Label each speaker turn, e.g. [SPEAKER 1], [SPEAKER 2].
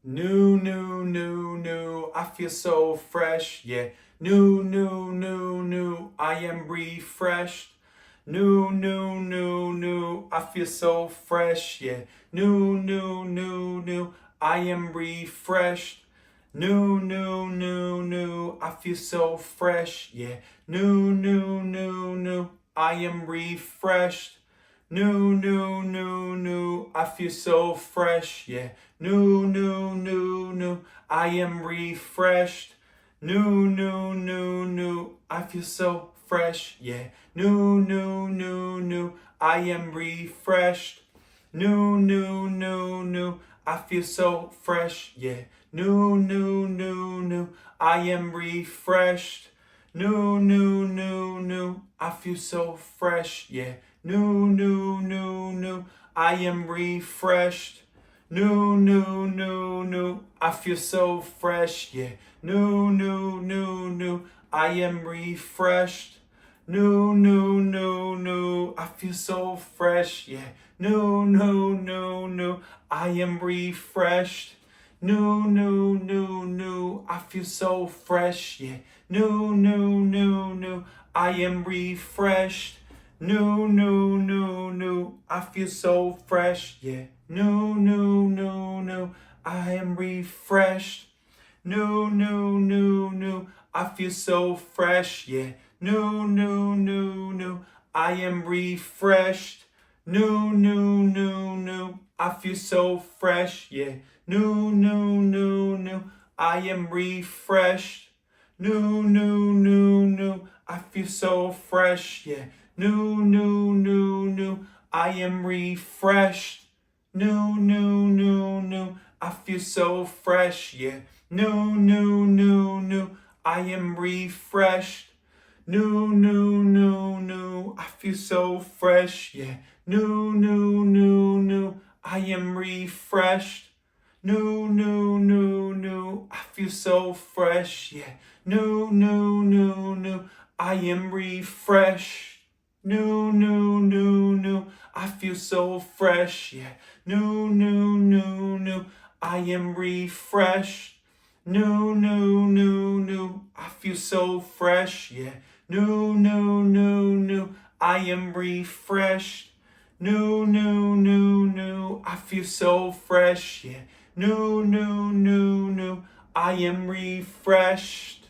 [SPEAKER 1] New, new, new, new, I feel so fresh, yeah. New, new, new, new, I am refreshed. New, new, new, new, I feel so fresh, yeah. New, new, new, new, I am refreshed. New, new, new, new, I feel so fresh, yeah. New, new, new, new, I am refreshed. New, new, new, new, I feel so fresh, yeah. New, new, new, new, I am refreshed. New, new, new, new, I feel so fresh, yeah. New, new, new, new, I am refreshed. New, new, new, new, I feel so fresh, yeah. New, new, new, new, I am refreshed. New, new, new, new, I feel so fresh, yeah. New, new, new, new, I am refreshed. New, new, new, new, I feel so fresh, yeah. New, new, new, new, I am refreshed. New, new, new, new, I feel so fresh, yeah. New, new, new, new, I am refreshed. New, new, new, new, I feel so fresh, yeah. New, new, new, new, I am refreshed. New, new, new, new, I feel so fresh, yeah. New, new, new, new, I am refreshed. New, new, new, new, I feel so fresh, yeah. New, new, new, new, I am refreshed. New, new, new, new, I feel so fresh, yeah. New, new, new, new, I am refreshed. New, new, new, new, I feel so fresh, yeah. New, new, new, new, I am refreshed. New, new, new, new, I feel so fresh, yeah. New, new, new, new, I am refreshed. New, new, new, new, I feel so fresh, yeah. New, new, new, new, I am refreshed. New, new, new, new, I feel so fresh, yeah. New, new, new, new, I am refreshed. New, new, new, new, I feel so fresh, yeah. New, new, new, new, I am refreshed. New, new, new, new, I feel so fresh, yeah. New, new, new, new, I am refreshed. New, new, new, new, I feel so fresh, yeah. New, new, new, new, I am refreshed.